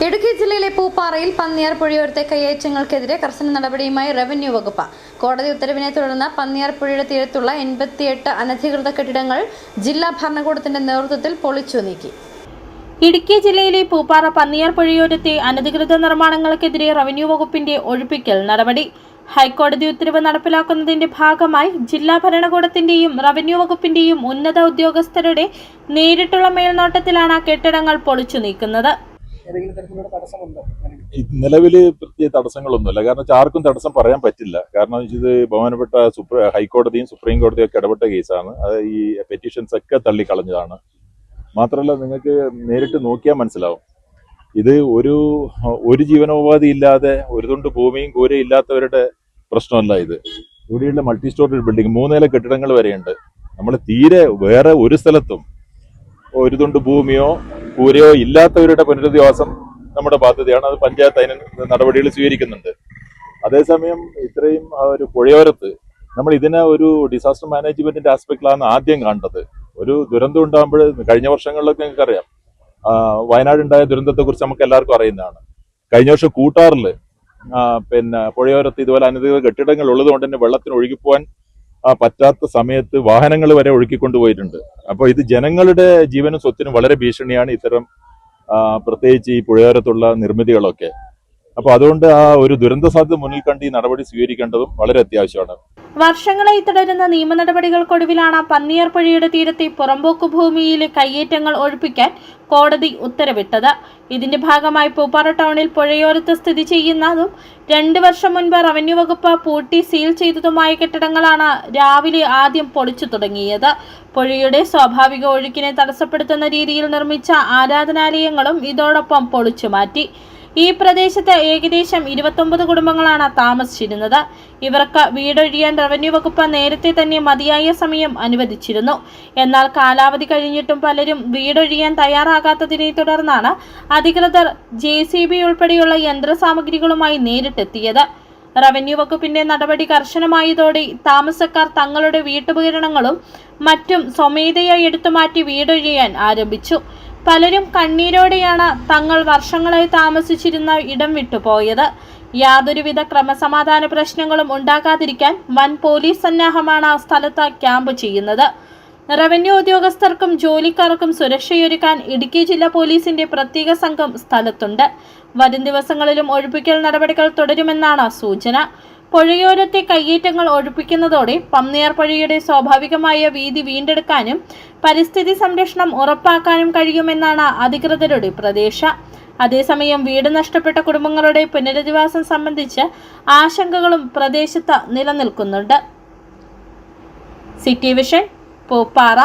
ഇടുക്കി ജില്ലയിലെ പൂപ്പാറയിൽ പന്നിയാർ പുഴയോരത്തെ കയ്യേറ്റങ്ങൾക്കെതിരെ കർശന നടപടിയുമായി റവന്യൂ വകുപ്പ്. കോടതി ഉത്തരവിനെ തുടർന്ന് പന്നിയാർ പുഴയുടെ തീരത്തുള്ള 88 അനധികൃത കെട്ടിടങ്ങൾ ജില്ലാ ഭരണകൂടത്തിന്റെ നേതൃത്വത്തിൽ പൊളിച്ചു നീക്കി. ഇടുക്കി ജില്ലയിലെ പൂപ്പാറ പന്നിയാർ പുഴയോരത്തെ അനധികൃത നിർമ്മാണങ്ങൾക്കെതിരെ റവന്യൂ വകുപ്പിന്റെ ഒഴിപ്പിക്കൽ നടപടി. ഹൈക്കോടതി ഉത്തരവ് നടപ്പിലാക്കുന്നതിന്റെ ഭാഗമായി ജില്ലാ ഭരണകൂടത്തിന്റെയും റവന്യൂ വകുപ്പിന്റെയും ഉന്നത ഉദ്യോഗസ്ഥരുടെ നേരിട്ടുള്ള മേൽനോട്ടത്തിലാണ് കെട്ടിടങ്ങൾ പൊളിച്ചു നീക്കുന്നത്. നിലവിൽ പ്രത്യേക തടസ്സങ്ങളൊന്നുമില്ല. കാരണം ആർക്കും തടസ്സം പറയാൻ പറ്റില്ല. കാരണം ഇത് ബഹുമാനപ്പെട്ട ഹൈക്കോടതിയും സുപ്രീം കോടതിയും ഒക്കെ ഇടപെട്ട കേസാണ്. അത് ഈ പെറ്റീഷൻസ് ഒക്കെ തള്ളിക്കളഞ്ഞതാണ്. മാത്രമല്ല, നിങ്ങൾക്ക് നേരിട്ട് നോക്കിയാൽ മനസ്സിലാവും, ഇത് ഒരു ജീവനോപാധി ഇല്ലാതെ ഒരു തുണ്ട് ഭൂമിയും കൂരയും ഇല്ലാത്തവരുടെ പ്രശ്നമല്ല ഇത്. ഇവിടെയുള്ള മൾട്ടി സ്റ്റോറി ബിൽഡിംഗ് 3 നില കെട്ടിടങ്ങൾ വരെയുണ്ട്. നമ്മൾ തീരെ വേറെ ഒരു സ്ഥലത്തും ഒരു തുണ്ട് ഭൂമിയോ കൂരയോ ഇല്ലാത്തവരുടെ പുനരധിവാസം നമ്മുടെ ബാധ്യതയാണ്. അത് പഞ്ചായത്ത് അതിന് നടപടികൾ സ്വീകരിക്കുന്നുണ്ട്. അതേസമയം ഇത്രയും ഒരു പുഴയോരത്ത് നമ്മൾ ഇതിനെ ഒരു ഡിസാസ്റ്റർ മാനേജ്മെന്റിന്റെ ആസ്പെക്റ്റിലാണ് ആദ്യം കാണേണ്ടത്. ഒരു ദുരന്തം ഉണ്ടാകുമ്പോൾ കഴിഞ്ഞ വർഷങ്ങളിലൊക്കെ നിങ്ങൾക്കറിയാം, വയനാട് ഉണ്ടായ ദുരന്തത്തെ കുറിച്ച് നമുക്ക് എല്ലാവർക്കും അറിയുന്നതാണ്. കഴിഞ്ഞ വർഷം കൂട്ടാറില് പുഴയോരത്ത് ഇതുപോലെ അനധികൃത കെട്ടിടങ്ങൾ ഉള്ളത് കൊണ്ട് തന്നെ വെള്ളത്തിന് ഒഴുകിപ്പോവാൻ പറ്റാത്ത സമയത്ത് വാഹനങ്ങൾ വരെ ഒഴുക്കിക്കൊണ്ടുപോയിട്ടുണ്ട്. അപ്പോൾ ഇത് ജനങ്ങളുടെ ജീവനും സ്വത്തിനും വളരെ ഭീഷണിയാണ് ഇത്തരം പ്രത്യേകിച്ച് ഈ പുഴയോരത്തുള്ള നിർമ്മിതികളൊക്കെ. അപ്പോൾ അതുകൊണ്ട് ഒരു ദുരന്ത സാധ്യത മുന്നിൽ കണ്ട് ഈ നടപടി സ്വീകരിക്കേണ്ടതും വളരെ അത്യാവശ്യമാണ്. വർഷങ്ങളായി തുടരുന്ന നിയമ നടപടികൾക്കൊടുവിലാണ് പന്നിയാർ പുഴയുടെ തീരത്തെ പുറമ്പോക്ക് ഭൂമിയിലെ കയ്യേറ്റങ്ങൾ ഒഴിപ്പിക്കാൻ കോടതി ഉത്തരവിട്ടത്. ഇതിന്റെ ഭാഗമായി പൂപ്പാറ ടൗണിൽ പുഴയോരത്ത് സ്ഥിതി ചെയ്യുന്നതും 2 വർഷം മുൻപ് റവന്യൂ വകുപ്പ് പൂട്ടി സീൽ ചെയ്തതുമായ കെട്ടിടങ്ങളാണ് രാവിലെ ആദ്യം പൊളിച്ചു തുടങ്ങിയത്. പുഴയുടെ സ്വാഭാവിക ഒഴുക്കിനെ തടസ്സപ്പെടുത്തുന്ന രീതിയിൽ നിർമ്മിച്ച ആരാധനാലയങ്ങളും ഇതോടൊപ്പം പൊളിച്ചു മാറ്റി. ഈ പ്രദേശത്ത് ഏകദേശം 29 കുടുംബങ്ങളാണ് താമസിച്ചിരുന്നത്. ഇവർക്ക് വീടൊഴിയാൻ റവന്യൂ വകുപ്പ് നേരത്തെ തന്നെ മതിയായ സമയം അനുവദിച്ചിരുന്നു. എന്നാൽ കാലാവധി കഴിഞ്ഞിട്ടും പലരും വീടൊഴിയാൻ തയ്യാറാകാത്തതിനെ തുടർന്നാണ് അധികൃതർ JCB ഉൾപ്പെടെയുള്ള യന്ത്രസാമഗ്രികളുമായി നേരിട്ടെത്തിയത്. റവന്യൂ വകുപ്പിന്റെ നടപടി കർശനമായതോടെ താമസക്കാർ തങ്ങളുടെ വീട്ടുപകരണങ്ങളും മറ്റും സ്വമേധയാ എടുത്തുമാറ്റി വീടൊഴിയാൻ ആരംഭിച്ചു. പലരും കണ്ണീരോടെയാണ് തങ്ങൾ വർഷങ്ങളായി താമസിച്ചിരുന്ന ഇടം വിട്ടുപോയത്. യാതൊരുവിധ ക്രമസമാധാന പ്രശ്നങ്ങളും ഉണ്ടാകാതിരിക്കാൻ വൻ പോലീസ് സന്നാഹമാണ് സ്ഥലത്ത് ക്യാമ്പ് ചെയ്യുന്നത്. റവന്യൂ ഉദ്യോഗസ്ഥർക്കും ജോലിക്കാർക്കും സുരക്ഷയൊരുക്കാൻ ഇടുക്കി ജില്ലാ പോലീസിന്റെ പ്രത്യേക സംഘം സ്ഥലത്തുണ്ട്. വരും ദിവസങ്ങളിലും ഒഴിപ്പിക്കൽ നടപടികൾ തുടരുമെന്നാണ് സൂചന. പുഴയോരത്തെ കയ്യേറ്റങ്ങൾ ഒഴിപ്പിക്കുന്നതോടെ പന്നിയാർ പുഴയുടെ സ്വാഭാവികമായ വീതി വീണ്ടെടുക്കാനും പരിസ്ഥിതി സംരക്ഷണം ഉറപ്പാക്കാനും കഴിയുമെന്നാണ് അധികൃതരുടെ പ്രതീക്ഷ. അതേസമയം വീട് നഷ്ടപ്പെട്ട കുടുംബങ്ങളുടെ പുനരധിവാസം സംബന്ധിച്ച് ആശങ്കകളും പ്രദേശത്ത് നിലനിൽക്കുന്നുണ്ട്. City vision Pooppara.